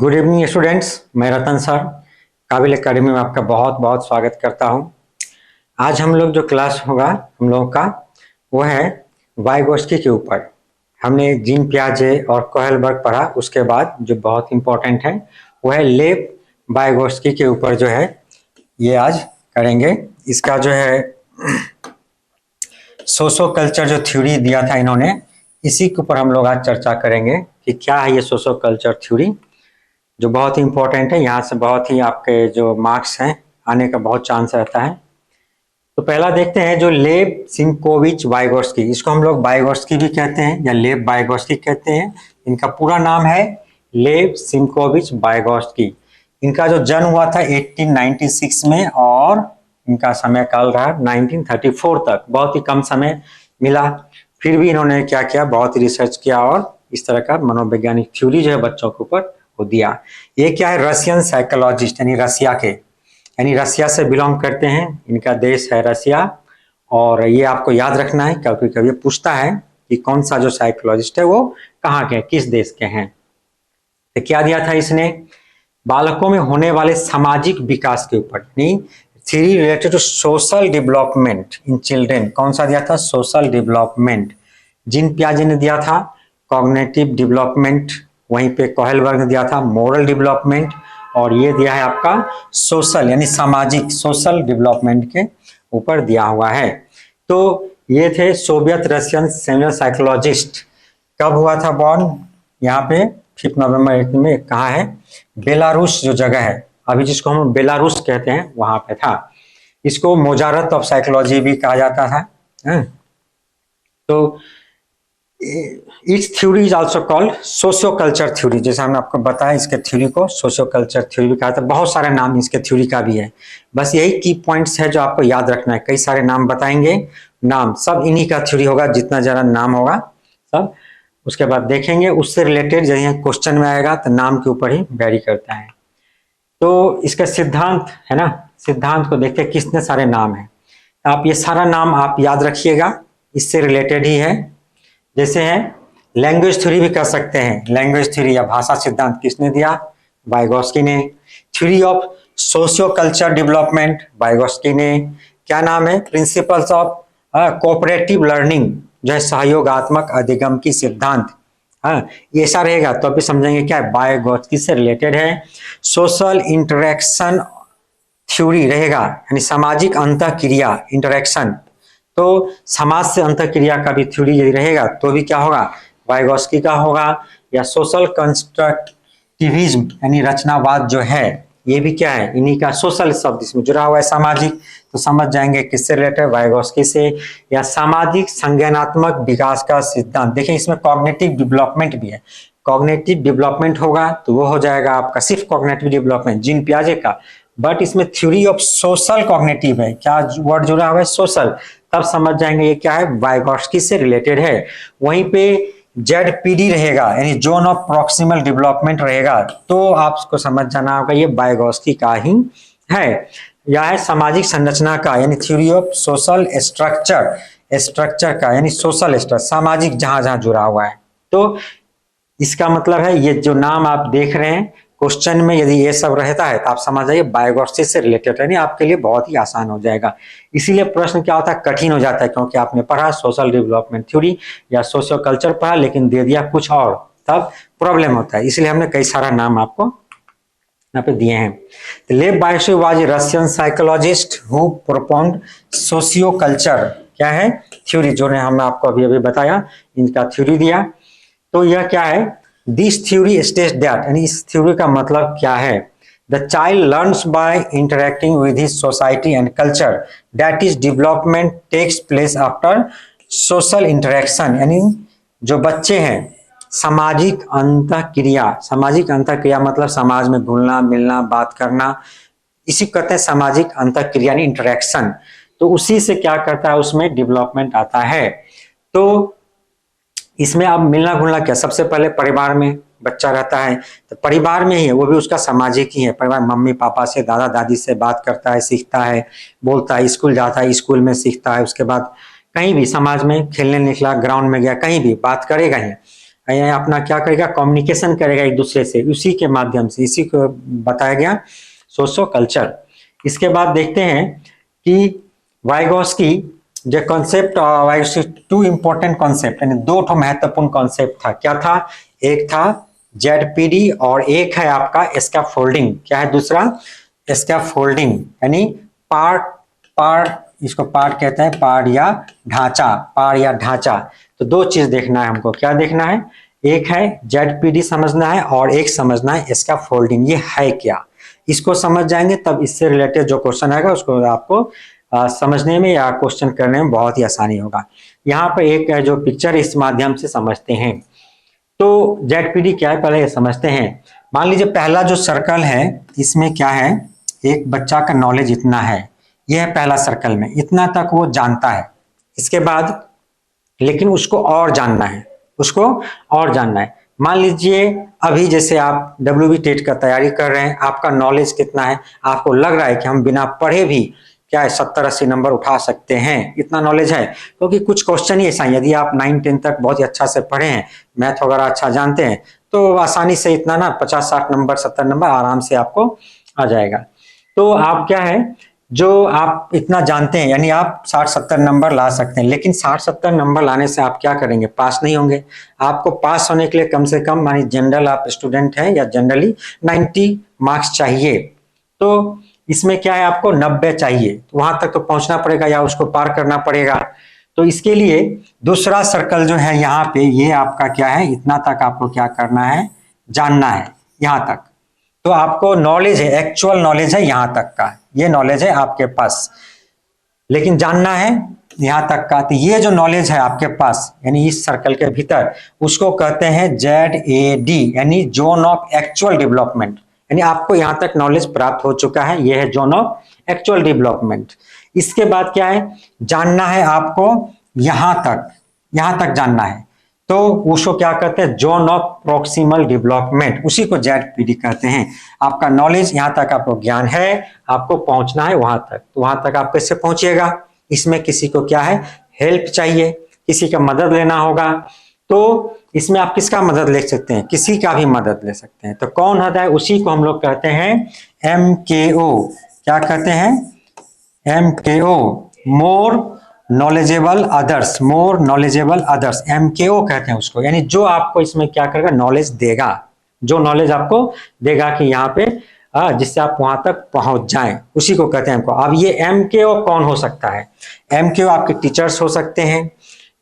Good evening students, मैं रतन sir काबिल academy में आपका बहुत बहुत स्वागत करता हूं। आज हम लोग जो क्लास होगा हम लोगों का वो है वाइगोत्स्की के ऊपर। हमने जीन पियाजे और कोहलबर्ग पढ़ा, उसके बाद जो बहुत इंपॉर्टेंट है वो है लेव वाइगोत्स्की के ऊपर जो है ये आज करेंगे। इसका जो है सोशो कल्चर जो थ्योरी दिया था इन्होंने, इसी के ऊपर हम लोग आज चर्चा करेंगे कि क्या है ये सोशो कल्चर थ्योरी, जो बहुत ही इंपॉर्टेंट है। यहाँ से बहुत ही आपके जो मार्क्स हैं आने का बहुत चांस रहता है। तो पहला देखते हैं जो लेव सिमकोविच वाइगोत्स्की, इसको हम लोग वाइगोत्स्की भी कहते हैं या लेव वाइगोत्स्की कहते हैं। इनका पूरा नाम है लेव सिमकोविच वाइगोत्स्की। इनका जो जन्म हुआ था 1896 में और इनका समय काल रहा 1934 तक, बहुत ही कम समय मिला। फिर भी इन्होंने क्या किया, बहुत ही रिसर्च किया और इस तरह का मनोवैज्ञानिक थ्योरी जो है बच्चों के ऊपर को दिया। ये क्या है, रशियन साइकोलॉजिस्ट यानी रसिया के, यानी रसिया से बिलोंग करते हैं। इनका देश है रसिया और ये आपको याद रखना है क्योंकि कभी पूछता है कि कौन सा जो साइकोलॉजिस्ट है वो कहाँ के, किस देश के हैं। तो क्या दिया था इसने, बालकों में होने वाले सामाजिक विकास के ऊपर, यानी theory related to social development in children. कौन सा दिया था, सोशल डेवलपमेंट। जीन पियाजे ने दिया था कॉग्निटिव डेवलपमेंट, वहीं पे कोहलबर्ग ने दिया था मोरल डेवलपमेंट, और ये दिया है आपका सोशल यानी सामाजिक, सोशल डेवलपमेंट के ऊपर दिया हुआ है। तो ये थे सोवियत रशियन सेमिनल साइकोलॉजिस्ट। कब हुआ था बॉर्न, यहाँ पे 5 नवंबर में। कहाँ है, बेलारूस जो जगह है अभी जिसको हम बेलारूस कहते हैं वहां पे था। इसको मोजारत ऑफ साइकोलॉजी भी कहा जाता था। तो it's theory is also called socio culture theory. जैसे हमने आपको बताया इसके थ्योरी को सोशियो कल्चर थ्योरी भी कहा था। बहुत सारे नाम इसके थ्योरी का भी है, बस यही की पॉइंट्स है जो आपको याद रखना है। कई सारे नाम बताएंगे, नाम सब इन्हीं का थ्योरी होगा, जितना ज़्यादा नाम होगा सब उसके बाद देखेंगे। उससे रिलेटेड जैसे क्वेश्चन में आएगा तो नाम के ऊपर ही वेरी करता है। तो इसका सिद्धांत है ना, सिद्धांत को देखते हैं कितने सारे नाम है। आप ये सारा नाम आप याद रखिएगा, इससे रिलेटेड ही है। जैसे है लैंग्वेज थ्योरी भी कर सकते हैं, लैंग्वेज थ्योरी या भाषा सिद्धांत किसने दिया, वाइगोत्स्की ने। Theory of socio culture development, Vygotsky ने। क्या नाम है, प्रिंसिपल्स ऑफ कोऑपरेटिव लर्निंग, जो है सहयोगात्मक अधिगम की सिद्धांत। हाँ, ये ऐसा रहेगा तो अभी समझेंगे क्या है, वाइगोत्स्की से रिलेटेड है। सोशल इंटरेक्शन थ्योरी रहेगा, यानी सामाजिक अंतःक्रिया, इंटरेक्शन। तो समाज से अंतःक्रिया का भी थ्योरी यदि रहेगा तो भी क्या होगा, वाइगोत्स्की का होगा। या सोशल कंस्ट्रक्टिविज्म यानी रचनावाद जो है ये भी क्या है, इन्हीं का सोशल शब्द इसमें जुड़ा हुआ है, सामाजिक। तो समझ जाएंगे किससे रिलेटेड, वाइगोत्स्की से। या सामाजिक संज्ञानात्मक विकास का सिद्धांत, देखिए इसमें कॉग्निटिव डेवलपमेंट भी है। कॉग्निटिव डेवलपमेंट होगा तो वो हो जाएगा आपका सिर्फ कॉग्निटिव डेवलपमेंट जीन पियाजे का, बट इसमें थ्योरी ऑफ सोशल कॉग्निटिव है। क्या वर्ड जुड़ा हुआ है, सोशल। तब समझ जाएंगे ये क्या है, वाइगोत्स्की से रिलेटेड है। वहीं पे ZPD रहेगा यानी जोन ऑफ प्रॉक्सिमल डेवलपमेंट रहेगा, तो आपको समझ जाना होगा ये वाइगोत्स्की का ही है। या है सामाजिक संरचना का, यानी theory of social structure, structure का यानी सोशल स्ट्रक्चर, सामाजिक जहां जहां जुड़ा हुआ है। तो इसका मतलब है ये जो नाम आप देख रहे हैं क्वेश्चन में यदि ये सब रहता है तो आप समझ जाइए वाइगोत्स्की से रिलेटेड है, आपके लिए बहुत ही आसान हो जाएगा। इसीलिए प्रश्न क्या होता है, कठिन हो जाता है, क्योंकि आपने पढ़ा सोशल डेवलपमेंट थ्योरी या सोशियो कल्चर पढ़ा लेकिन दे दिया कुछ और, तब प्रॉब्लम होता है। इसलिए हमने कई सारा नाम आपको यहाँ पे दिए हैं। Lev Vygotsky was a Russian psychologist who propounded socio culture, क्या है थ्योरी, जो ने हमने आपको अभी अभी बताया, इनका थ्योरी दिया। तो यह क्या है, दिस थ्योरी स्टेट्स दैट, यानी इस थ्योरी का मतलब क्या है, the child learns by interacting with his society and culture, that is development takes place after social interaction. यानी जो बच्चे हैं सामाजिक अंतःक्रिया, सामाजिक अंतःक्रिया मतलब समाज में घुलना मिलना बात करना, इसी को कहते हैं सामाजिक अंतःक्रिया यानी इंटरेक्शन। तो उसी से क्या करता है, उसमें डेवलपमेंट आता है। तो इसमें अब मिलना घुलना क्या, सबसे पहले परिवार में बच्चा रहता है तो परिवार में ही है, वो भी उसका सामाजिक ही है। परिवार मम्मी पापा से, दादा दादी से बात करता है, सीखता है, बोलता है, स्कूल जाता है, स्कूल में सीखता है। उसके बाद कहीं भी समाज में खेलने निकला, ग्राउंड में गया, कहीं भी बात करेगा ही। अपना क्या करेगा, कम्युनिकेशन करेगा एक दूसरे से, उसी के माध्यम से, इसी को बताया गया सोशो कल्चर। इसके बाद देखते हैं कि वाइगोस्की जो कॉन्सेप्ट, टू इंपॉर्टेंट कॉन्सेप्ट, यानी दो ठो महत्वपूर्ण कॉन्सेप्ट था। क्या था? एक था जेडपीडी और एक है आपका स्कैफोल्डिंग। क्या है दूसरा? स्कैफोल्डिंग, यानी पार्ट, इसको पार्ट कहते हैं, पार्ट या ढांचा। तो दो चीज देखना है हमको। क्या देखना है? एक है जेडपीडी समझना है और एक समझना है स्कैफोल्डिंग, ये है क्या। इसको समझ जाएंगे तब इससे रिलेटेड जो क्वेश्चन आएगा उसको आपको समझने में या क्वेश्चन करने में बहुत ही आसानी होगा। यहाँ पर एक जो पिक्चर इस माध्यम से समझते हैं। तो जेडपीडी क्या है पहले ये समझते हैं। मान लीजिए पहला जो सर्कल है इसमें क्या है, एक बच्चा का नॉलेज इतना है, यह है पहला सर्कल में, इतना तक वो जानता है। इसके बाद लेकिन उसको और जानना है, मान लीजिए अभी जैसे आप WB टेट का तैयारी कर रहे हैं, आपका नॉलेज कितना है, आपको लग रहा है कि हम बिना पढ़े भी क्या है 70-80 नंबर उठा सकते हैं, इतना नॉलेज है। क्योंकि कुछ क्वेश्चन ही ऐसा है, यदि आप 9-10 तक बहुत ही अच्छा से पढ़े हैं, मैथ वगैरह अच्छा जानते हैं, तो आसानी से इतना ना 50-60 नंबर 70 नंबर आराम से आपको आ जाएगा। तो आप क्या है, जो आप इतना जानते हैं यानी आप 60-70 नंबर ला सकते हैं, लेकिन 60-70 नंबर लाने से आप क्या करेंगे, पास नहीं होंगे। आपको पास होने के लिए कम से कम, मानी जनरल आप स्टूडेंट हैं या जनरली 90 मार्क्स चाहिए। तो इसमें क्या है, आपको 90 चाहिए, तो वहां तक तो पहुंचना पड़ेगा या उसको पार करना पड़ेगा। तो इसके लिए दूसरा सर्कल जो है यहाँ पे, ये आपका क्या है, इतना तक आपको क्या करना है, जानना है यहाँ तक। तो आपको नॉलेज है, एक्चुअल नॉलेज है यहाँ तक का, ये नॉलेज है आपके पास, लेकिन जानना है यहाँ तक का। तो ये जो नॉलेज है आपके पास यानी इस सर्कल के भीतर, उसको कहते हैं ZAD, यानी जोन ऑफ एक्चुअल डेवलपमेंट। यानी आपको यहाँ तक नॉलेज प्राप्त हो चुका है, यह है जोन ऑफ एक्चुअल डेवलपमेंट। इसके बाद क्या है, जानना है आपको यहाँ तक जानना है, तो उसको क्या कहते हैं, जोन ऑफ प्रॉक्सिमल डेवलपमेंट, उसी को ZPD कहते हैं। आपका नॉलेज यहाँ तक, आपको ज्ञान है, आपको पहुंचना है वहां तक। तो वहां तक आप कैसे पहुंचिएगा, इसमें किसी को क्या है, हेल्प चाहिए, किसी का मदद लेना होगा। तो इसमें आप किसका मदद ले सकते हैं, किसी का भी मदद ले सकते हैं। तो कौन होता है, उसी को हम लोग कहते हैं MKO। क्या कहते हैं, MKO, मोर नॉलेजेबल अदर्स, MKO कहते हैं उसको। यानी जो आपको इसमें क्या करेगा, नॉलेज देगा, जो नॉलेज आपको देगा कि यहाँ पे जिससे आप वहां तक पहुंच जाएं, उसी को कहते हैं MKO। अब ये MKO कौन हो सकता है, MKO आपके टीचर्स हो सकते हैं।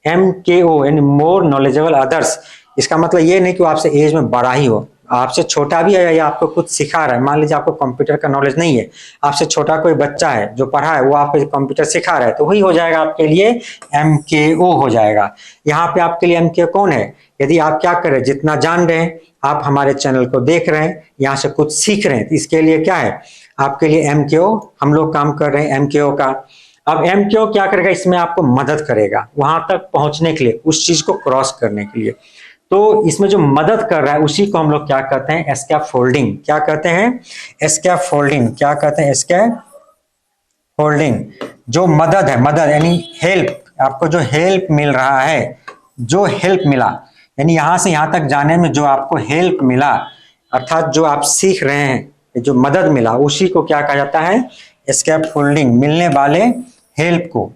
MKO यानी मोर नॉलेजेबल अदर्स, इसका मतलब ये नहीं कि वो आपसे एज में बड़ा ही हो, आपसे छोटा भी है या आपको कुछ सिखा रहा है। मान लीजिए आपको कंप्यूटर का नॉलेज नहीं है, आपसे छोटा कोई बच्चा है जो पढ़ा है, वो आपको कंप्यूटर सिखा रहा है, तो वही हो जाएगा आपके लिए MKO हो जाएगा। यहाँ पे आपके लिए MKO कौन है, यदि आप क्या करें, जितना जान रहे हैं, आप हमारे चैनल को देख रहे हैं, यहाँ से कुछ सीख रहे हैं, तो इसके लिए क्या है, आपके लिए MKO, हम लोग काम कर रहे हैं MKO का। अब MKO क्या करेगा, इसमें आपको मदद करेगा वहां तक पहुंचने के लिए, उस चीज को क्रॉस करने के लिए। तो इसमें जो मदद कर रहा है उसी को हम लोग क्या कहते हैं, स्कैफोल्डिंग। क्या कहते हैं, स्कैफोल्डिंग। क्या कहते हैं, स्कैफोल्डिंग। जो मदद है, मदद यानी हेल्प, आपको जो हेल्प मिल रहा है, जो हेल्प मिला, यानी यहां से यहां तक जाने में जो आपको हेल्प मिला, अर्थात जो आप सीख रहे हैं, जो मदद मिला, उसी को क्या कहा जाता है, स्कैफोल्डिंग, मिलने वाले हेल्प को।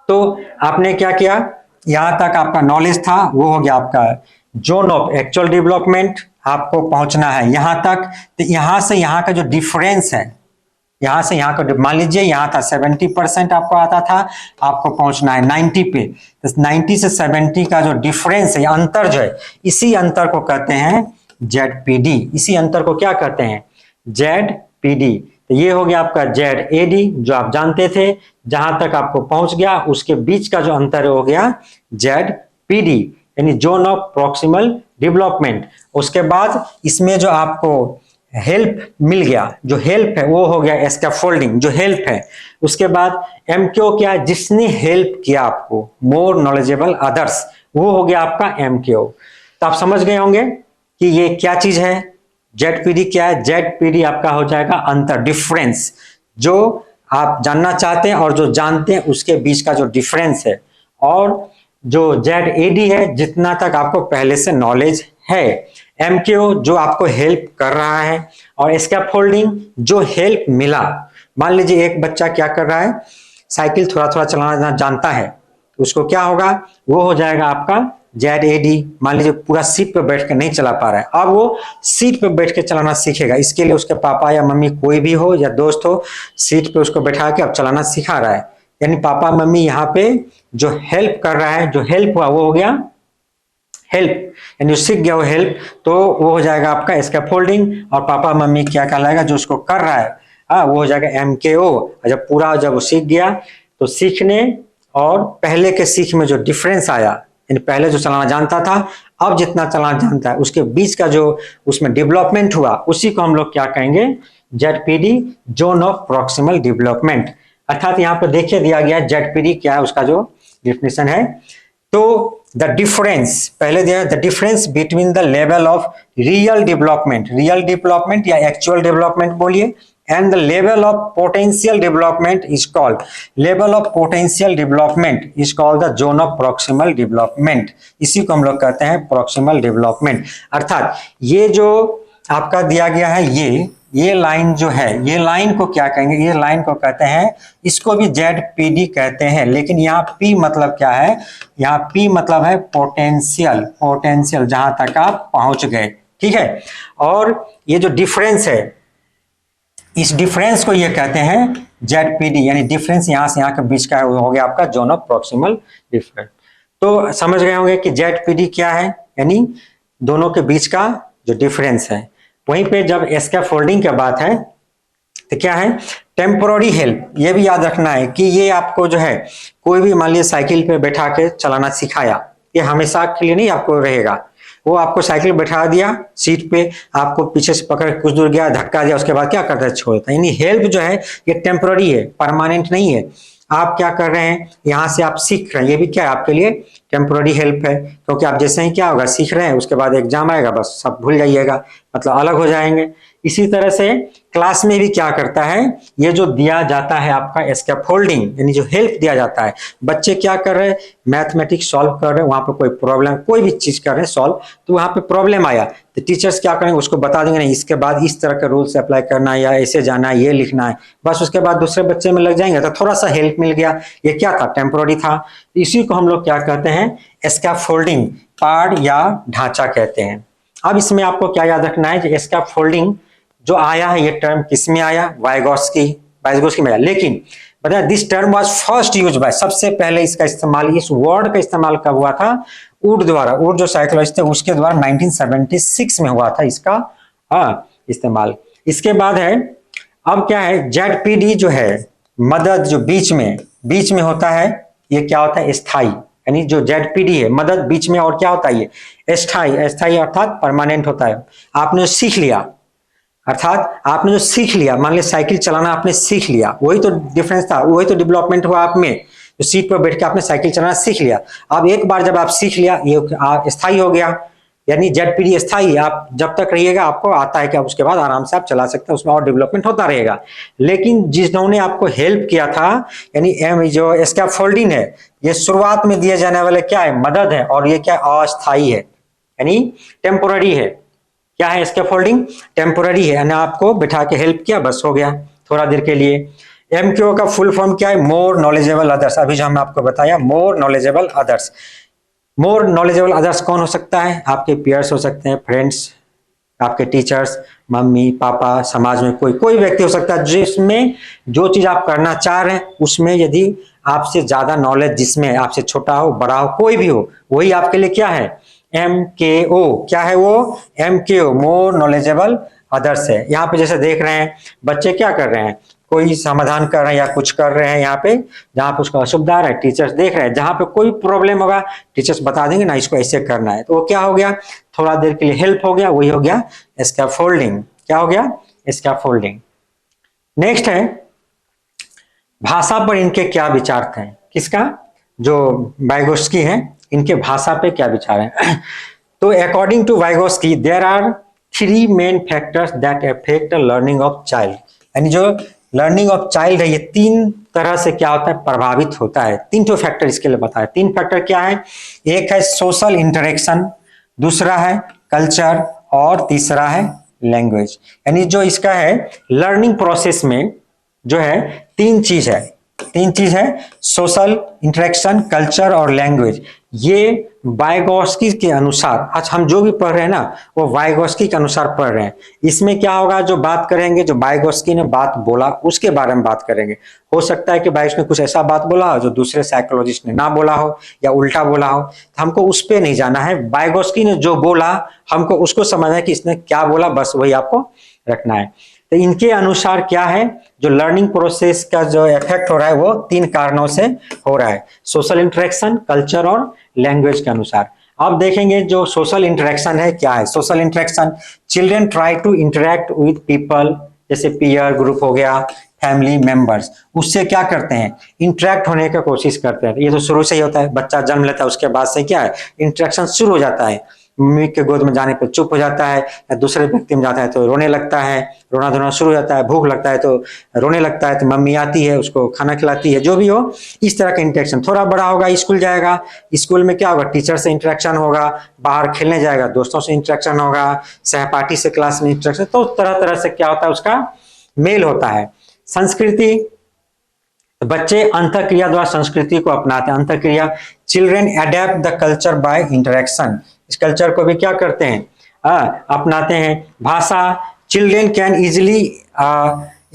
तो आपने क्या किया, यहां तक आपका नॉलेज था, वो हो गया आपका जोन ऑफ एक्चुअल डेवलपमेंट, आपको पहुंचना है यहां तक। तो यहां से यहां का जो डिफरेंस है, यहां से यहां का, मान लीजिए यहां था 70% आपको आता था, आपको पहुंचना है 90 पे। तो 90 से 70 का जो डिफरेंस है, अंतर जो है, इसी अंतर को कहते हैं ZPD। इसी अंतर को क्या कहते हैं, ZPD। तो ये हो गया आपका ZAD, जो आप जानते थे, जहां तक आपको पहुंच गया, उसके बीच का जो अंतर हो गया ZPD, यानी जोन ऑफ प्रॉक्सिमल डेवलपमेंट। उसके बाद इसमें जो आपको हेल्प मिल गया, जो हेल्प है वो हो गया स्कैफोल्डिंग, जो हेल्प है। उसके बाद MKO क्या है, जिसने हेल्प किया आपको, मोर नॉलेजेबल अदर्स, वो हो गया आपका MKO। तो आप समझ गए होंगे कि ये क्या चीज है, ZPD क्या है। ZPD आपका हो जाएगा अंतर, डिफरेंस, जो आप जानना चाहते हैं और जो जानते हैं उसके बीच का जो डिफरेंस है। और जो ZAD है जितना तक आपको पहले से नॉलेज है, MKO जो आपको हेल्प कर रहा है, और स्कैफोल्डिंग जो हेल्प मिला। मान लीजिए एक बच्चा क्या कर रहा है, साइकिल थोड़ा थोड़ा चलाना जानता है, तो उसको क्या होगा, वो हो जाएगा आपका ZAD। मान लीजिए पूरा सीट पे बैठ कर नहीं चला पा रहा है, अब वो सीट पे बैठ के चलाना सीखेगा। इसके लिए उसके पापा या मम्मी कोई भी हो या दोस्त हो, सीट पे उसको बैठा के अब चलाना सिखा रहा है। यानी पापा मम्मी यहाँ पे जो हेल्प कर रहा है, जो हेल्प हुआ वो हो गया हेल्प, यानी सीख गया वो हेल्प, तो वो हो जाएगा आपका स्कैफोल्डिंग। और पापा मम्मी क्या कहलाएगा, जो उसको कर रहा है वो हो जाएगा MKO। जब वो सीख गया, तो सीखने और पहले के सीख में जो डिफरेंस आया, यानी पहले जो चलाना जानता था अब जितना चलाना जानता है, उसके बीच का जो उसमें डेवलपमेंट हुआ, उसी को हम लोग क्या कहेंगे, ZPD, zone of proximal development. अर्थात यहाँ पर देखिए दिया गया ZPD क्या है, उसका जो डिफिनेशन है। तो द डिफरेंस पहले दिया, the difference between the level of real development या एक्चुअल डेवलपमेंट बोलिए, and the level of potential development is called the zone of proximal development। इसी को हम लोग कहते हैं proximal development। अर्थात ये जो आपका दिया गया है, ये लाइन जो है, ये लाइन को क्या कहेंगे, ये लाइन को कहते हैं, इसको भी ZPD कहते हैं। लेकिन यहाँ P मतलब क्या है, यहाँ P मतलब है पोटेंशियल जहां तक आप पहुंच गए, ठीक है। और ये जो डिफरेंस है, इस डिफरेंस को ये कहते हैं ZPD, यानी डिफरेंस यहां से यहां के बीच का हो गया आपका जोन ऑफ प्रॉक्सिमल डिफरेंस। तो समझ गए होंगे कि ZPD क्या है, यानी दोनों के बीच का जो डिफरेंस है। वहीं पे जब स्कैफोल्डिंग की बात है तो क्या है, टेम्पोररी हेल्प। ये भी याद रखना है कि ये आपको जो है, कोई भी मान लीजिए साइकिल पे बैठा के चलाना सिखाया, ये हमेशा के लिए नहीं आपको रहेगा। वो आपको साइकिल बैठा दिया सीट पे, आपको पीछे से पकड़ कुछ दूर गया, धक्का दिया, उसके बाद क्या करता है, छोड़ता है। यानी हेल्प जो है ये टेम्पोररी है, परमानेंट नहीं है। आप क्या कर रहे हैं, यहाँ से आप सीख रहे हैं, ये भी क्या है आपके लिए टेम्पोररी हेल्प है। क्योंकि आप जैसे ही क्या होगा, सीख रहे हैं, उसके बाद एग्जाम आएगा, बस सब भूल जाइएगा, मतलब अलग हो जाएंगे। इसी तरह से क्लास में भी क्या करता है, ये जो दिया जाता है आपका स्कैफोल्डिंग, यानी जो हेल्प दिया जाता है, बच्चे क्या कर रहे हैं, मैथमेटिक्स सॉल्व कर रहे हैं, वहां पे कोई प्रॉब्लम, कोई भी चीज कर रहे हैं सॉल्व, तो वहां पे प्रॉब्लम आया तो टीचर्स क्या करेंगे, उसको बता देंगे नहीं इसके बाद इस तरह के रूल्स अप्लाई करना है, या ऐसे जाना है, ये लिखना है, बस उसके बाद दूसरे बच्चे में लग जाएंगे, तो थोड़ा सा हेल्प मिल गया। ये क्या था, टेम्पोररी था। इसी को हम लोग क्या कहते हैं, स्कैफोल्डिंग, पार्ट या ढांचा कहते हैं। अब इसमें आपको क्या याद रखना है, कि स्कैफोल्डिंग जो आया है, ये टर्म किसमें आया, वाइगोस्की में आया। लेकिन बताया this term was first use by, सबसे पहले इसका इस्तेमाल, इस वर्ड का इस्तेमाल कब हुआ था, वुड द्वारा, वुड जो साइकोलॉजिस्ट थे उसके द्वारा 1976 में हुआ था इसका इस्तेमाल। इसके बाद है, अब क्या है, ZPD जो है, मदद जो बीच में होता है, ये क्या होता है, स्थाई। यानी जो ZPD है, मदद बीच में, और क्या होता है, ये स्थाई अर्थात परमानेंट होता है। आपने सीख लिया, अर्थात आपने जो सीख लिया, मान लीजिए साइकिल चलाना आपने सीख लिया, वही तो डिफरेंस था, वही तो डेवलपमेंट हुआ आप में, जो सीट पर बैठ के आपने साइकिल चलाना सीख लिया। अब एक बार जब आप सीख लिया, ये स्थायी हो गया, यानी ZPD स्थायी, आप जब तक रहिएगा आपको आता है कि आप उसके बाद आराम से आप चला सकते हैं, उसमें और डेवलपमेंट होता रहेगा। लेकिन जिन्होंने आपको हेल्प किया था, यानी जो स्कैफोल्डिंग है, ये शुरुआत में दिए जाने वाले क्या है, मदद है, और ये क्या अस्थायी है, यानी टेम्पोररी है। क्या है, स्कैफोल्डिंग टेम्पोररी है, यानी आपको बिठा के हेल्प किया, बस हो गया थोड़ा देर के लिए। MKO का फुल फॉर्म क्या है, मोर नॉलेजेबल अदर्स। अभी जो हमने आपको बताया, मोर नॉलेजेबल अदर्स। मोर नॉलेजेबल अदर्स कौन हो सकता है, आपके पीयर्स हो सकते हैं, फ्रेंड्स, आपके टीचर्स, मम्मी पापा, समाज में कोई व्यक्ति हो सकता है, जिसमें जो चीज आप करना चाह रहे हैं, उसमें यदि आपसे ज्यादा नॉलेज, जिसमें आपसे छोटा हो बड़ा हो कोई भी हो, वही आपके लिए क्या है, MKO। क्या है वो, MKO, मोर नॉलेजेबल अदर्स है। यहाँ पे जैसे देख रहे हैं बच्चे क्या कर रहे हैं, कोई समाधान कर रहे हैं या कुछ कर रहे हैं, यहाँ पे जहाँ पे उसका असुविधा है टीचर्स देख रहे हैं, जहाँ पे कोई प्रॉब्लम होगा टीचर्स बता देंगे ना, इसको ऐसे करना है, तो वो क्या हो गया, थोड़ा देर के लिए हेल्प हो गया, वही हो गया स्कैफोल्डिंग। क्या हो गया, स्कैफोल्डिंग। नेक्स्ट है, भाषा पर इनके क्या विचार थे, किसका, जो वाइगोस्की है, इनके भाषा पे क्या विचार है। तो according to Vygotsky, there are 3 main factors that affect learning of child. यानी जो लर्निंग ऑफ चाइल्ड है, ये 3 तरह से क्या होता है, प्रभावित होता है। 3 तो फैक्टर इसके लिए बताया। 3 फैक्टर क्या है? एक है सोशल इंटरेक्शन, दूसरा है कल्चर और तीसरा है लैंग्वेज। यानी जो इसका है लर्निंग प्रोसेस में जो है 3 चीज है, 3 चीज है, सोशल इंटरेक्शन, कल्चर और लैंग्वेज। ये वाइगोस्की के अनुसार, आज हम जो भी पढ़ रहे हैं ना वो वाइगोस्की के अनुसार पढ़ रहे हैं। इसमें क्या होगा, जो बात करेंगे, जो वाइगोस्की ने बात बोला उसके बारे में बात करेंगे। हो सकता है कि भाई उसने कुछ ऐसा बात बोला हो जो दूसरे साइकोलॉजिस्ट ने ना बोला हो या उल्टा बोला हो, तो हमको उस पर नहीं जाना है। वाइगोस्की ने जो बोला हमको उसको समझना है कि इसने क्या बोला, बस वही आपको रखना है। तो इनके अनुसार क्या है, जो लर्निंग प्रोसेस का जो इफेक्ट हो रहा है वो 3 कारणों से हो रहा है, सोशल इंटरेक्शन, कल्चर और लैंग्वेज के अनुसार। आप देखेंगे जो सोशल इंटरेक्शन है क्या है। Social interaction, children try to interact with people, जैसे पीयर ग्रुप हो गया, फैमिली मेंबर्स, उससे क्या करते हैं, इंटरेक्ट होने की कोशिश करते हैं। ये तो शुरू से ही होता है, बच्चा जन्म लेता है उसके बाद से क्या है, इंटरेक्शन शुरू हो जाता है। मम्मी के गोद में जाने पर चुप हो जाता है, या दूसरे व्यक्ति में जाता है तो रोने लगता है, रोना धोना शुरू हो जाता है, भूख लगता है तो रोने लगता है, तो मम्मी आती है उसको खाना खिलाती है, जो भी हो इस तरह का इंटरेक्शन। थोड़ा बड़ा होगा, स्कूल जाएगा, स्कूल में क्या होगा, टीचर से इंटरेक्शन होगा, बाहर खेलने जाएगा, दोस्तों से इंटरेक्शन होगा, सहपाठी से क्लास में इंटरेक्शन, तो तरह तरह से क्या होता है, उसका मेल होता है। संस्कृति, बच्चे अंतःक्रिया द्वारा संस्कृति को अपनाते हैं। अंतःक्रिया, children adapt the culture by interaction, इस कल्चर को भी क्या करते हैं, अपनाते हैं। भाषा, children can easily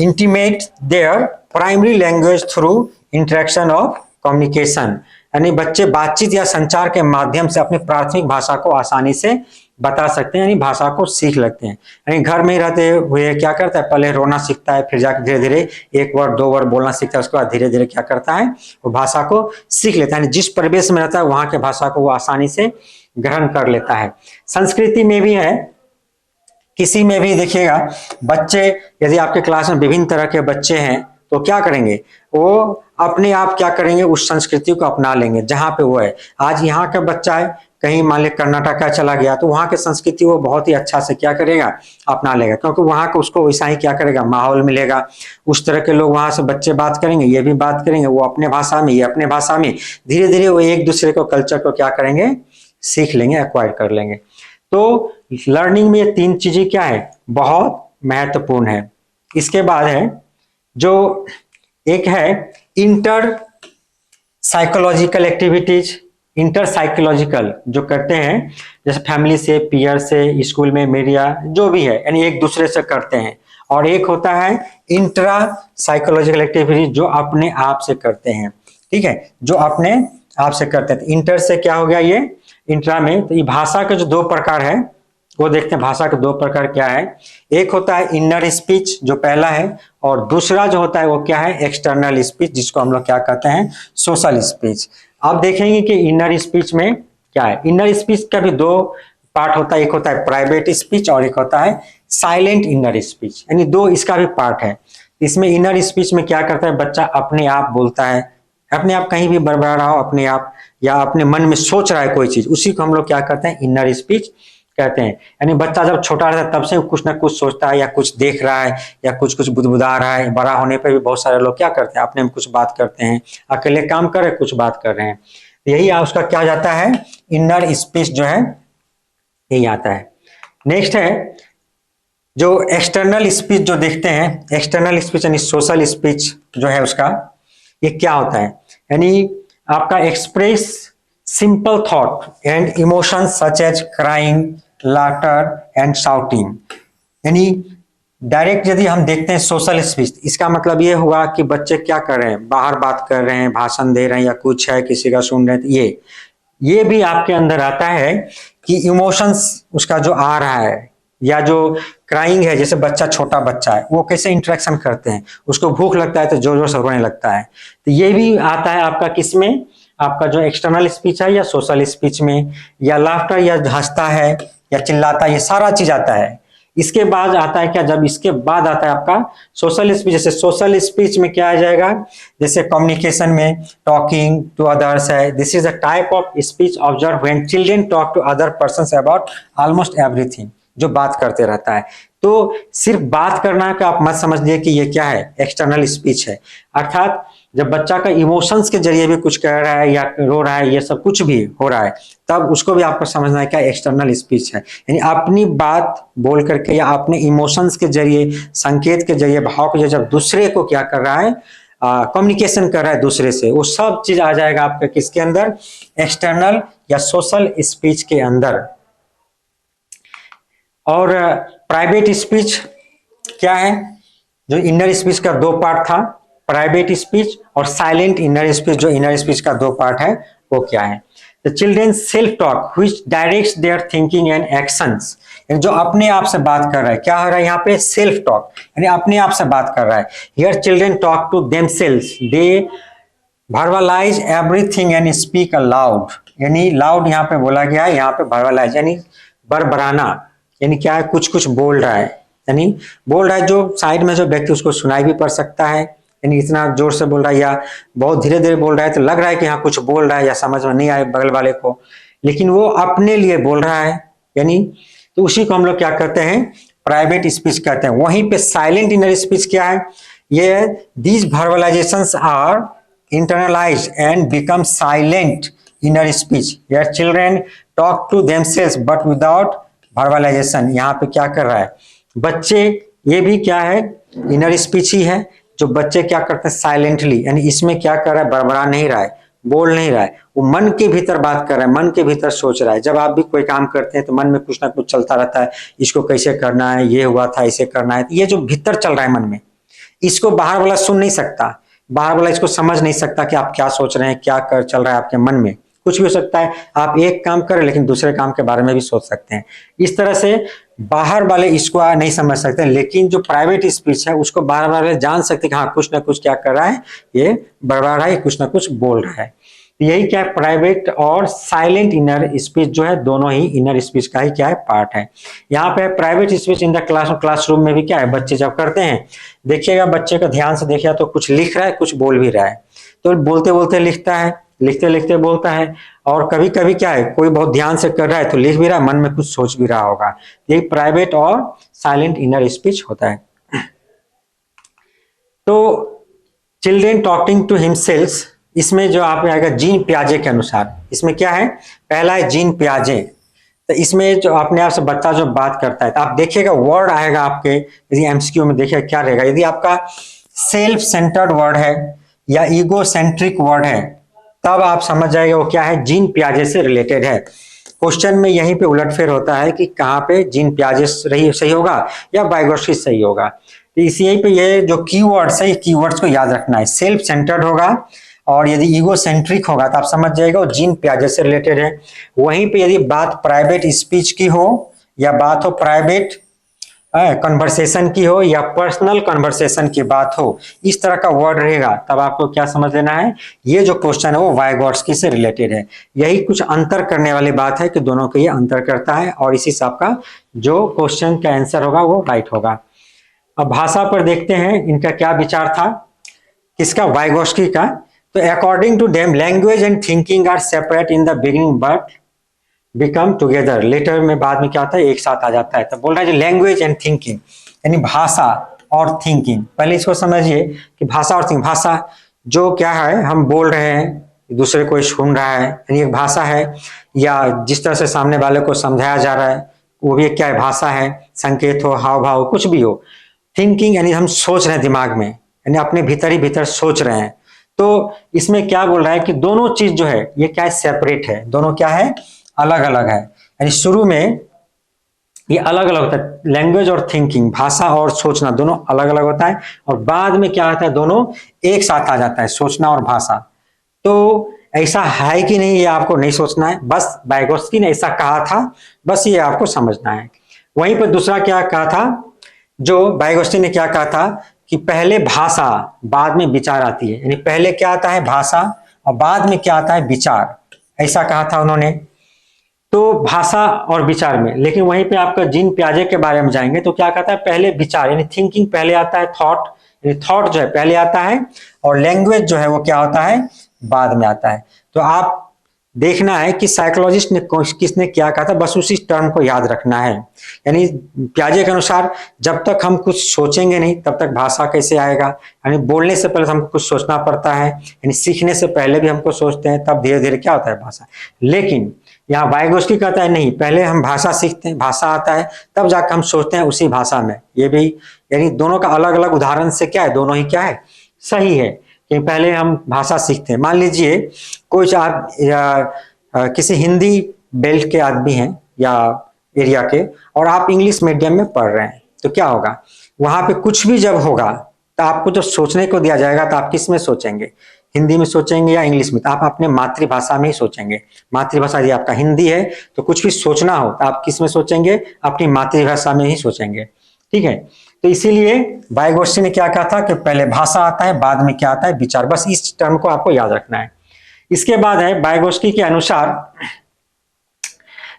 intimate there primary language through interaction of communication, यानी बच्चे बातचीत या संचार के माध्यम से अपनी प्राथमिक भाषा को आसानी से बता सकते हैं, यानी भाषा को सीख लेते हैं। यानी घर में ही रहते हुए क्या करता है, पहले रोना सीखता है, फिर जाकर धीरे धीरे 1 वर्ड 2 वर्ड बोलना सीखता है, उसके बाद धीरे धीरे क्या करता है, वो भाषा को सीख लेता है। जिस परिवेश में रहता है वहां के भाषा को वो आसानी से ग्रहण कर लेता है। संस्कृति में भी है, किसी में भी देखिएगा, बच्चे यदि आपके क्लास में विभिन्न तरह के बच्चे हैं तो क्या करेंगे, वो अपने आप क्या करेंगे, उस संस्कृति को अपना लेंगे जहां पे वो है। आज यहाँ का बच्चा है, कहीं मान लीजिए कर्नाटक चला गया तो वहां की संस्कृति वो बहुत ही अच्छा से क्या करेगा, अपना लेगा, क्योंकि वहां का उसको वैसा ही क्या करेगा, माहौल मिलेगा। उस तरह के लोग वहां से बच्चे बात करेंगे, ये भी बात करेंगे, वो अपने भाषा में, ये अपने भाषा में, धीरे धीरे वो एक दूसरे को कल्चर को क्या करेंगे, सीख लेंगे, एक्वायर कर लेंगे। तो लर्निंग में ये 3 चीजें क्या है, बहुत महत्वपूर्ण है। इसके बाद है जो एक है inter psychological activities, inter psychological जो करते हैं, जैसे फैमिली से, पीयर से, स्कूल में, मीडिया, जो भी है, यानी एक दूसरे से करते हैं। और एक होता है इंट्रा साइकोलॉजिकल एक्टिविटी, जो अपने आप से करते हैं, ठीक है, जो अपने आप से करते हैं। इंटर से क्या हो गया, ये इंट्रा में, तो ये भाषा के जो 2 प्रकार है वो देखते हैं। भाषा के 2 प्रकार क्या है, एक होता है इनर स्पीच जो पहला है, और दूसरा जो होता है वो क्या है, एक्सटर्नल स्पीच, जिसको हम लोग क्या कहते हैं, सोशल स्पीच। आप देखेंगे कि इनर स्पीच में क्या है, इनर स्पीच का भी 2 पार्ट होता है, एक होता है प्राइवेट स्पीच और एक होता है साइलेंट इनर स्पीच, यानी 2 इसका भी पार्ट है। इसमें इनर स्पीच में क्या करता है, बच्चा अपने आप बोलता है, अपने आप कहीं भी बड़बड़ा रहा हो, अपने आप या अपने मन में सोच रहा है कोई चीज, उसी को हम लोग क्या कहते हैं, इनर स्पीच कहते हैं। यानी बच्चा जब छोटा रहता है तब से कुछ ना कुछ सोचता है, या कुछ देख रहा है, या कुछ कुछ बुदबुदा रहा है। बड़ा होने पर भी बहुत सारे लोग क्या करते हैं, अपने में कुछ बात करते हैं, अकेले काम कर रहे कुछ बात कर रहे हैं, यही उसका क्या जाता है, इनर स्पीच जो है यही आता है। नेक्स्ट है जो एक्सटर्नल स्पीच जो देखते हैं, एक्सटर्नल स्पीच यानी सोशल स्पीच जो है उसका, ये क्या होता है, यानी आपका express simple thought and emotion such as crying, laughter and shouting. यानी डायरेक्ट यदि हम देखते हैं सोशल स्पीच, इसका मतलब ये हुआ कि बच्चे क्या कर रहे हैं, बाहर बात कर रहे हैं, भाषण दे रहे हैं, या कुछ है किसी का सुन रहे हैं, ये भी आपके अंदर आता है कि इमोशंस उसका जो आ रहा है, या जो क्राइंग है, जैसे बच्चा, छोटा बच्चा है, वो कैसे इंटरेक्शन करते हैं, उसको भूख लगता है तो जोर जोर से रोने लगता है, तो ये भी आता है आपका किसमें, आपका जो एक्सटर्नल स्पीच है या सोशल स्पीच में, या लाफ्टर या हंसता है या चिल्लाता है, ये सारा चीज आता है। इसके बाद आता है क्या, जब इसके बाद आता है आपका सोशल स्पीच। जैसे सोशल स्पीच में क्या आ जाएगा, जैसे कम्युनिकेशन में टॉकिंग टू अदर्स है, this is a type of speech observe when children talk to other persons about almost everything. जो बात करते रहता है। तो सिर्फ बात करना का आप मत समझिए कि ये क्या है, एक्सटर्नल स्पीच है। अर्थात जब बच्चा का इमोशंस के जरिए भी कुछ कह रहा है या रो रहा है, ये सब कुछ भी हो रहा है, तब उसको भी आपको समझना है क्या एक्सटर्नल स्पीच है। यानी अपनी बात बोल करके या अपने इमोशंस के जरिए, संकेत के जरिए, भाव के जरिए जब दूसरे को क्या कर रहा है, कम्युनिकेशन कर रहा है दूसरे से, वो सब चीज आ जाएगा आपके किसके अंदर, एक्सटर्नल या सोशल स्पीच के अंदर। और प्राइवेट स्पीच क्या है, जो इनर स्पीच का दो पार्ट था, प्राइवेट स्पीच और साइलेंट इनर स्पीच, जो इनर स्पीच का दो पार्ट है वो क्या है। The children self talk which directs there thinking and actions, जो अपने आप से बात कर रहा है, क्या हो रहा है यहाँ पे, सेल्फ टॉक, यानी अपने आप से बात कर रहा है। Here children talk to themselves, they verbalise everything and speak aloud, यानी लाउड यहाँ पे बोला गया है, यहाँ पे वर्बलाइज यानी बरबराना, यानी क्या है, कुछ कुछ बोल रहा है, यानी बोल रहा है, जो साइड में जो व्यक्ति उसको सुनाई भी पड़ सकता है, यानी इतना जोर से बोल रहा है या बहुत धीरे धीरे बोल रहा है तो लग रहा है कि हाँ कुछ बोल रहा है या समझ में नहीं आए बगल वाले को, लेकिन वो अपने लिए बोल रहा है, यानी तो उसी को हम लोग क्या कहते हैं, प्राइवेट स्पीच कहते हैं। वहीं पे साइलेंट इनर स्पीच क्या है, ये these verbalisations are internalized and become silent inner speech where children talk to themselves but without verbalization। यहाँ पे क्या कर रहा है बच्चे, ये भी क्या है, इनर स्पीच ही है, जो बच्चे क्या करते हैं साइलेंटली, यानी इसमें क्या कर रहा है, बड़बड़ा नहीं रहा है, बोल नहीं रहा है, वो मन के भीतर बात कर रहा है, मन के भीतर सोच रहा है। जब आप भी कोई काम करते हैं तो मन में कुछ ना कुछ चलता रहता है, इसको कैसे करना है, ये हुआ था, इसे करना है, ये जो भीतर चल रहा है मन में, इसको बाहर वाला सुन नहीं सकता, बाहर वाला इसको समझ नहीं सकता कि आप क्या सोच रहे हैं, क्या कर चल रहा है आपके मन में। कुछ भी हो सकता है, आप एक काम करें लेकिन दूसरे काम के बारे में भी सोच सकते हैं। इस तरह से बाहर वाले इसको नहीं समझ सकते, लेकिन जो प्राइवेट स्पीच है उसको बाहर वाले जान सकते कि हाँ कुछ ना कुछ क्या कर रहा है, ये बड़बड़ा रहा है, कुछ ना कुछ बोल रहा है। यही क्या है, प्राइवेट और साइलेंट इनर स्पीच जो है, दोनों ही इनर स्पीच का ही क्या है, पार्ट है। यहाँ पे private speech in the classroom में भी क्या है, बच्चे जब करते हैं, देखिएगा बच्चे का ध्यान से देखिए तो कुछ लिख रहा है, कुछ बोल भी रहा है, तो बोलते बोलते लिखता है, लिखते लिखते बोलता है, और कभी कभी क्या है, कोई बहुत ध्यान से कर रहा है तो लिख भी रहा है, मन में कुछ सोच भी रहा होगा। यही प्राइवेट और साइलेंट इनर स्पीच होता है। तो चिल्ड्रेन टॉकिंग टू हिमसेल्फ, इसमें जो आप आएगा जीन पियाजे के अनुसार, इसमें क्या है, पहला है जीन पियाजे, तो इसमें जो अपने आप से बच्चा जो बात करता है, तो आप देखिएगा वर्ड आएगा आपके, यदि एमसीक्यू में देखिएगा क्या रहेगा, यदि आपका सेल्फ सेंटर्ड वर्ड है या ईगो सेंट्रिक वर्ड है, तब आप समझ जाएगा वो क्या है, जीन पियाजे से रिलेटेड है। क्वेश्चन में यहीं पे उलटफेर होता है कि कहाँ पे जीन पियाजे सही होगा या वाइगोत्स्की सही होगा। तो इसी पे ये जो कीवर्ड्स है, ये कीवर्ड्स को याद रखना है। सेल्फ सेंटर्ड होगा और यदि ईगो सेंट्रिक होगा तो आप समझ जाएगा वो जीन पियाजे से रिलेटेड है। वहीं पे यदि बात प्राइवेट स्पीच की हो या बात हो प्राइवेट कन्वर्सेशन की हो या पर्सनल कन्वर्सेशन की बात हो, इस तरह का वर्ड रहेगा, तब आपको क्या समझ लेना है, ये जो क्वेश्चन है वो वाइगोत्स्की से रिलेटेड है। यही कुछ अंतर करने वाली बात है कि दोनों को ये अंतर करता है, और इसी से आपका जो क्वेश्चन का आंसर होगा वो राइट होगा। अब भाषा पर देखते हैं इनका क्या विचार था, किसका, वाइगोत्स्की का। तो according to them language and thinking are separate in the beginning but become together, later में बाद में क्या होता है, एक साथ आ जाता है। तो बोल रहा है लैंग्वेज एंड थिंकिंग, यानी भाषा और थिंकिंग। पहले इसको समझिए कि भाषा और थिंकिंग, भाषा जो क्या है, हम बोल रहे हैं, दूसरे को सुन रहा है, यानी एक भाषा है, या जिस तरह से सामने वाले को समझाया जा रहा है वो भी एक क्या है, भाषा है, संकेत हो, हाव भाव, कुछ भी हो। थिंकिंग यानी हम सोच रहे हैं दिमाग में, यानी अपने भीतर ही भीतर सोच रहे हैं। तो इसमें क्या बोल रहा है कि दोनों चीज जो है ये क्या है, सेपरेट है, दोनों क्या है, अलग अलग है। यानी शुरू में ये अलग अलग होता है, लैंग्वेज और थिंकिंग, भाषा और सोचना दोनों अलग अलग होता है, और बाद में क्या होता है, दोनों एक साथ आ जाता है, सोचना और भाषा। तो ऐसा है कि नहीं, ये आपको नहीं सोचना है, बस वाइगोत्स्की ने ऐसा कहा था, बस ये आपको समझना है। वहीं पर दूसरा क्या कहा था, जो वाइगोत्स्की ने क्या कहा था कि पहले भाषा बाद में विचार आती है, यानी पहले क्या आता है, भाषा, और बाद में क्या आता है, विचार, ऐसा कहा था उन्होंने। तो भाषा और विचार में, लेकिन वहीं पे आपका जीन पियाजे के बारे में जाएंगे तो क्या कहता है, पहले विचार यानी थिंकिंग पहले आता है, थॉट यानी थॉट जो है पहले आता है, और लैंग्वेज जो है वो क्या होता है, बाद में आता है। तो आप देखना है कि साइकोलॉजिस्ट ने किसने क्या कहा था, बस उसी टर्म को याद रखना है। यानी पियाजे के अनुसार जब तक हम कुछ सोचेंगे नहीं तब तक भाषा कैसे आएगा। यानी बोलने से पहले हमको कुछ सोचना पड़ता है, यानी सीखने से पहले भी हमको सोचते हैं, तब धीरे धीरे क्या होता है भाषा। लेकिन यहाँ वाइगोस्की कहता है नहीं, पहले हम भाषा सीखते हैं, भाषा आता है, तब जाकर हम सोचते हैं उसी भाषा में। ये भी यानी दोनों का अलग अलग उदाहरण से क्या है, दोनों ही क्या है, सही है कि पहले हम भाषा सीखते हैं। मान लीजिए कुछ आप किसी हिंदी बेल्ट के आदमी हैं या एरिया के, और आप इंग्लिश मीडियम में पढ़ रहे हैं, तो क्या होगा, वहां पे कुछ भी जब होगा तो आपको जब सोचने को दिया जाएगा तो आप किस में सोचेंगे, हिंदी में सोचेंगे या इंग्लिश में? तो आप अपने मातृभाषा में ही सोचेंगे। मातृभाषा यदि आपका हिंदी है तो कुछ भी सोचना हो तो आप किस में सोचेंगे, अपनी मातृभाषा में ही सोचेंगे। ठीक है, तो इसीलिए वाइगोत्स्की ने क्या कहा था कि पहले भाषा आता है, बाद में क्या आता है, विचार। बस इस टर्म को आपको याद रखना है। इसके बाद है वाइगोत्स्की के अनुसार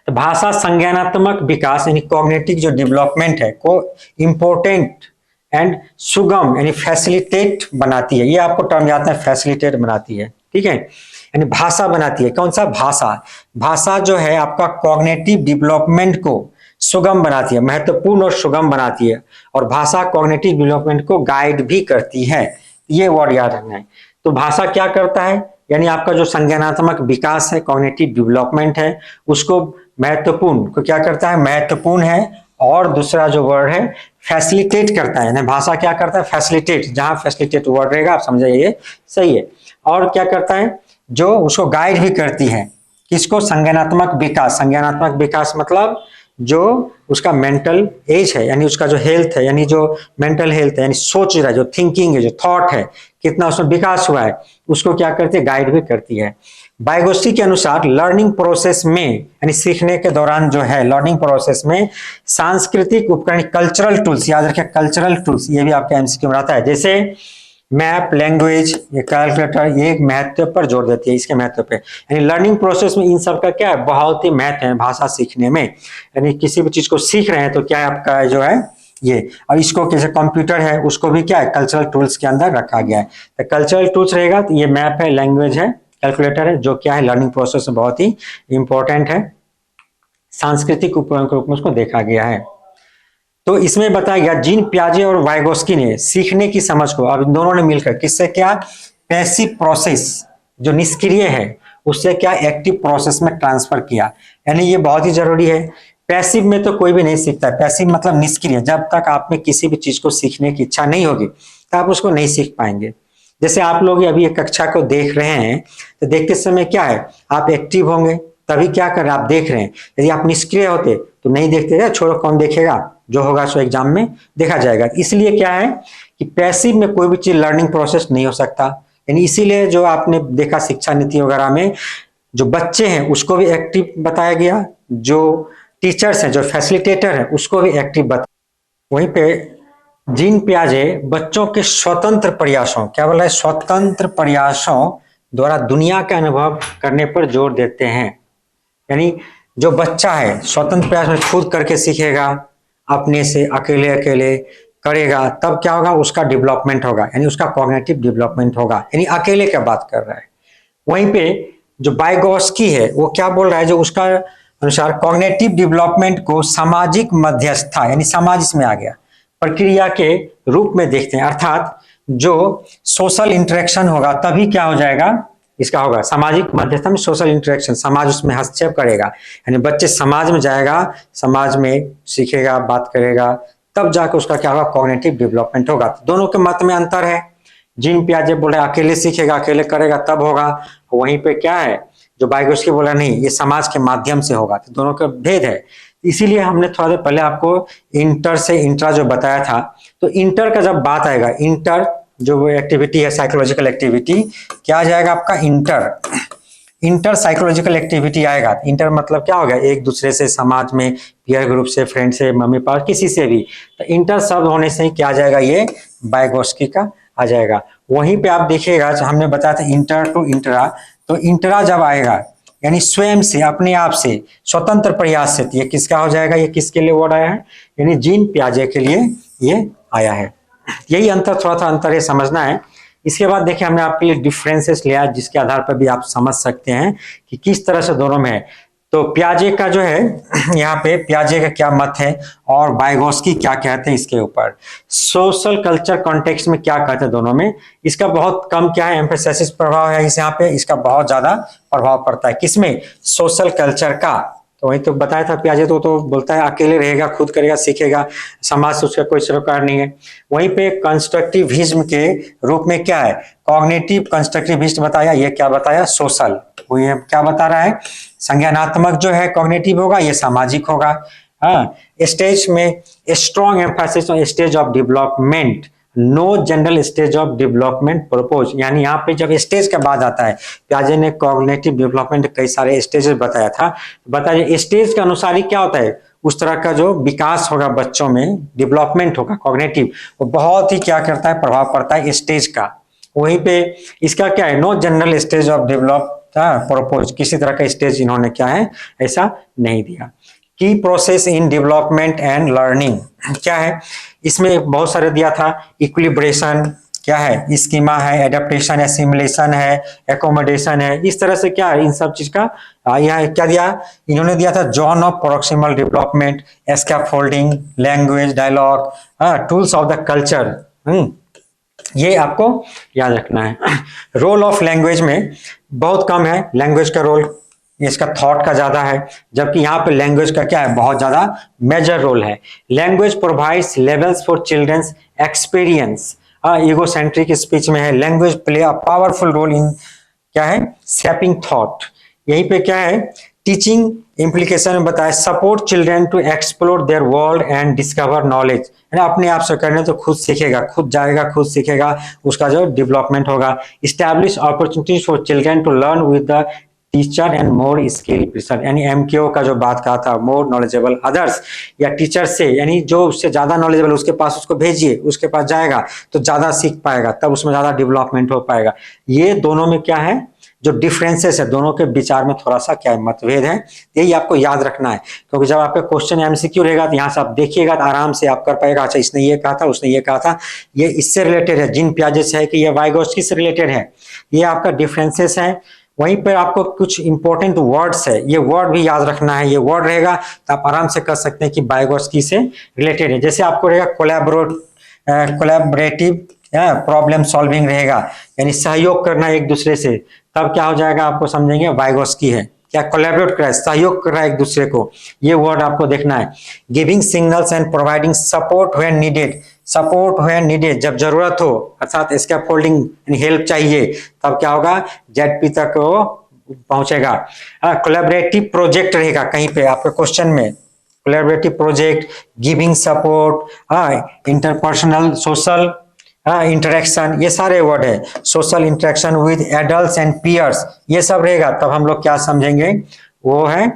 तो भाषा संज्ञानात्मक विकास यानी कॉग्निटिव जो डेवलपमेंट है को इम्पोर्टेंट एंड सुगम यानी फैसिलिटेट बनाती है। ये आपको टर्म याद है, फैसिलिटेट बनाती है। ठीक है, यानी भाषा बनाती है। कौन सा भाषा? भाषा जो है आपका कॉग्निटिव डेवलपमेंट को सुगम बनाती है, महत्वपूर्ण और सुगम बनाती है, और भाषा कॉग्निटिव डेवलपमेंट को गाइड भी करती है। ये वर्ड याद रखना है। तो भाषा क्या करता है, यानी आपका जो संज्ञानात्मक विकास है, कॉग्निटिव डेवलपमेंट है, उसको महत्वपूर्ण को क्या करता है, महत्वपूर्ण है। और दूसरा जो वर्ड है फैसिलिटेट करता है, यानी भाषा क्या करता है, फैसिलिटेट। जहां फैसिलिटेट वर्ड रहेगा आप समझिए सही है। और क्या करता है, जो उसको गाइड भी करती है। किसको? संज्ञानात्मक विकास। संज्ञानात्मक विकास मतलब जो उसका मेंटल एज है, यानी उसका जो हेल्थ है, यानी जो मेंटल हेल्थ है, यानी सोच रहा है, जो थिंकिंग है, जो थॉट है, कितना उसमें विकास हुआ है, उसको क्या करती है, गाइड भी करती है। वाइगोत्स्की के अनुसार लर्निंग प्रोसेस में यानी सीखने के दौरान जो है लर्निंग प्रोसेस में सांस्कृतिक उपकरण, कल्चरल टूल्स, याद रखिए कल्चरल टूल्स, ये भी आपके एमसीक्यू में आता है, जैसे मैप, लैंग्वेज, ये कैलकुलेटर, ये महत्व पर जोर देती है, इसके महत्व पे। यानी लर्निंग प्रोसेस में इन सब का क्या है, बहुत ही महत्व है भाषा सीखने में। यानी किसी भी चीज को सीख रहे हैं तो क्या है आपका जो है ये, और इसको जैसे कंप्यूटर है उसको भी क्या है, कल्चरल टूल्स के अंदर रखा गया है। तो कल्चरल टूल्स रहेगा तो ये मैप है, लैंग्वेज है, कैलकुलेटर है, जो क्या है लर्निंग प्रोसेस में बहुत ही इंपॉर्टेंट है। सांस्कृतिक उपकरण के रूप में उसको देखा गया है। तो इसमें बताया गया जीन पियाजे और वाइगोत्स्की ने सीखने की समझ को, अब दोनों ने मिलकर किससे क्या, पैसिव प्रोसेस जो निष्क्रिय है उससे क्या एक्टिव प्रोसेस में ट्रांसफर किया। यानी ये बहुत ही जरूरी है। पैसिव में तो कोई भी नहीं सीखता है, पैसिव मतलब निष्क्रिय। जब तक आप में किसी भी चीज को सीखने की इच्छा नहीं होगी तो आप उसको नहीं सीख पाएंगे। जैसे आप लोग अभी एक कक्षा को देख रहे हैं तो देखते समय क्या है, आप एक्टिव होंगे तभी क्या कर रहे हैं, आप देख रहे हैं। यदि आप निष्क्रिय होते तो नहीं देखते, छोड़ो कौन देखेगा, जो होगा सो एग्जाम में देखा जाएगा। इसलिए क्या है कि पैसिव में कोई भी चीज लर्निंग प्रोसेस नहीं हो सकता। यानी इसीलिए जो आपने देखा शिक्षा नीति वगैरह में जो बच्चे हैं उसको भी एक्टिव बताया गया, जो टीचर्स हैं, जो फैसिलिटेटर हैं उसको भी एक्टिव बताया। वहीं पे जीन पियाजे बच्चों के स्वतंत्र प्रयासों, क्या बोला है, स्वतंत्र प्रयासों द्वारा दुनिया का अनुभव करने पर जोर देते हैं। यानी जो बच्चा है स्वतंत्र प्रयास में खुद करके सीखेगा, अपने से अकेले अकेले करेगा, तब क्या होगा, उसका डेवलपमेंट होगा, यानी उसका कॉग्निटिव डेवलपमेंट होगा। यानी अकेले क्या बात कर रहा है। वहीं पे जो वाइगोत्स्की है वो क्या बोल रहा है, जो उसका अनुसार कॉग्निटिव डेवलपमेंट को सामाजिक मध्यस्थता यानी समाज इसमें आ गया प्रक्रिया के रूप में देखते हैं। अर्थात जो सोशल इंटरेक्शन होगा तभी क्या हो जाएगा, इसका होगा सामाजिक मध्यस्थता में सोशल इंटरेक्शन, समाज उसमें हस्तक्षेप करेगा। यानी बच्चे समाज में जाएगा, समाज में सीखेगा, बात करेगा, तब जाकर उसका क्या होगा, कॉग्निटिव डेवलपमेंट होगा। तो दोनों के मत में अंतर है। जीन पियाजे बोल रहे अकेले सीखेगा, अकेले करेगा तब होगा। वहीं पे क्या है जो वाइगोत्स्की बोला नहीं, ये समाज के माध्यम से होगा। तो दोनों का भेद है। इसीलिए हमने थोड़ा देर पहले आपको इंटर से इंट्रा जो बताया था, तो इंटर का जब बात आएगा, इंटर जो एक्टिविटी है साइकोलॉजिकल एक्टिविटी, क्या आ जाएगा आपका इंटर साइकोलॉजिकल एक्टिविटी आएगा। इंटर मतलब क्या हो गया, एक दूसरे से, समाज में, पीयर ग्रुप से, फ्रेंड से, मम्मी पापा किसी से भी। तो इंटर शब्द होने से ही क्या आ जाएगा, ये वाइगोत्स्की का आ जाएगा। वहीं पे आप देखिएगा हमने बताया था इंटर टू इंट्रा, तो इंट्रा जब आएगा यानी स्वयं से, अपने आप से, स्वतंत्र प्रयास से, ये किसका हो जाएगा, ये किसके लिए वर्ड आया है, यानी जीन पियाजे के लिए ये आया है। यही अंतर, थोड़ा सा अंतर है समझना है। इसके बाद देखिए हमने आपके लिए डिफरेंसेस लिया जिसके आधार पर भी आप समझ सकते हैं कि किस तरह से दोनों में है। तो पियाजे का जो है यहाँ पे पियाजे का क्या मत है और वाइगोस्की क्या कहते हैं इसके ऊपर, सोशल कल्चर कॉन्टेक्स्ट में क्या कहते हैं दोनों में, इसका बहुत कम क्या है एम्फेसिस प्रभाव है इस यहाँ पे, इसका बहुत ज्यादा प्रभाव पड़ता है किसमें, सोशल कल्चर का। तो वही तो बताया था पियाजे तो बोलता है अकेले रहेगा, खुद करेगा, सीखेगा, समाज से उसका कोई सरोकार नहीं है। वहीं पे कंस्ट्रक्टिविज्म के रूप में क्या है, कॉग्निटिव कंस्ट्रक्टिविस्ट बताया, ये क्या बताया, सोशल। वो ये क्या बता रहा है, संज्ञानात्मक जो है कॉग्निटिव होगा, ये सामाजिक होगा। हाँ, स्टेज में strong emphasis on stage of development, no general stage of development propose, यानी यहाँ पे जब स्टेज के बाद आता है, पियाजे ने कॉग्निटिव डेवलपमेंट कई सारे स्टेजेस बताया था, बताइए स्टेज के अनुसार ही क्या होता है, उस तरह का जो विकास होगा बच्चों में, डेवलपमेंट होगा कॉग्निटिव, वो बहुत ही क्या करता है, प्रभाव पड़ता है स्टेज का। वहीं पे इसका क्या है, no general stage of develop propose, किसी तरह का स्टेज इन्होंने क्या है ऐसा नहीं दिया। की process in development and learning क्या है, इसमें बहुत सारे दिया था, इक्विलिब्रेशन क्या है, स्कीमा है, एडेप्टेशन है, सिमुलेशन है, एकोमोडेशन है, इस तरह से क्या है इन सब चीज का यहाँ क्या दिया, इन्होंने दिया था zone of proximal development, scaffolding, language, dialogue, tools of the culture, ये आपको याद रखना है। रोल ऑफ लैंग्वेज में बहुत कम है लैंग्वेज का रोल, इसका थॉट का ज्यादा है, जबकि यहाँ पे लैंग्वेज का क्या है, बहुत ज्यादा मेजर रोल है। Language provides levels for children's experience, egocentric speech में है, language play a powerful role in क्या है, शेपिंग थॉट। यहीं पे क्या है, टीचिंग इम्प्लीकेशन में बताया, support children to explore their world and discover knowledge, अपने आप से करने तो खुद सीखेगा, खुद जाएगा, खुद सीखेगा, उसका जो डेवलपमेंट होगा। Establish opportunities for children to learn with the teacher and more skill person, यानी एमक्यू का जो बात कहा था, मोर नॉलेजेबल अदर्स, या टीचर से, यानी जो उससे ज्यादा नॉलेजेबल उसके पास उसको भेजिए, उसके पास जाएगा तो ज्यादा सीख पाएगा, तब उसमें ज्यादा डेवलपमेंट हो पाएगा। ये दोनों में क्या है, जो डिफरेंसेस है दोनों के विचार में थोड़ा सा क्या है, मतभेद है, यही आपको याद रखना है, क्योंकि जब आपका क्वेश्चन एमसीक्यू रहेगा तो यहाँ से आप देखिएगा तो आराम से आप कर पाएगा, अच्छा इसने ये कहा था, उसने ये कहा था, ये इससे रिलेटेड है, जिन पियाजे से है कि ये वाइगोस्की से रिलेटेड है, ये आपका डिफरेंसेस है। वहीं पर आपको कुछ इंपॉर्टेंट वर्ड्स है, ये वर्ड भी याद रखना है, ये वर्ड रहेगा तो आप आराम से कर सकते हैं कि वाइगोस्की से रिलेटेड है। जैसे आपको रहेगा कोलैबोरेटिव प्रॉब्लम सॉल्विंग रहेगा, यानी सहयोग करना एक दूसरे से, तब क्या हो जाएगा आपको समझेंगे वाइगोस्की है, क्या कोलैबोरेट कर रहा है, सहयोग कर रहा है एक दूसरे को, ये वर्ड आपको देखना है। Giving signals and providing support when needed, support when needed, जब जरूरत हो, अर्थात स्कैफोल्डिंग हेल्प चाहिए, तब क्या होगा, जेडपी तक वो पहुंचेगा। कोलैबोरेटिव प्रोजेक्ट रहेगा कहीं पे आपके क्वेश्चन में, collaborative project, giving support, interpersonal social interaction, ये सारे वर्ड है, social interaction with adults and peers, ये सब रहेगा, तब हम लोग क्या समझेंगे, वो है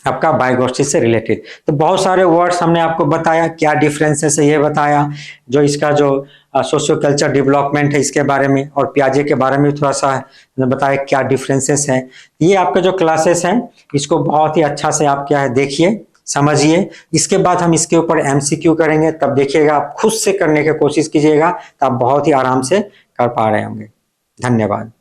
आपका वाइगोस्की से रिलेटेड। तो बहुत सारे वर्ड्स हमने आपको बताया, क्या डिफरेंसेस है ये बताया, जो इसका जो सोशियो कल्चर डेवलपमेंट है इसके बारे में, और पियाजे के बारे में थोड़ा सा बताया क्या डिफरेंसेस है। ये आपके जो क्लासेस हैं इसको बहुत ही अच्छा से आप क्या है देखिए, समझिए, इसके बाद हम इसके ऊपर एमसीक्यू करेंगे, तब देखिएगा आप खुद से करने की कोशिश कीजिएगा, तो आप बहुत ही आराम से कर पा रहे होंगे। धन्यवाद।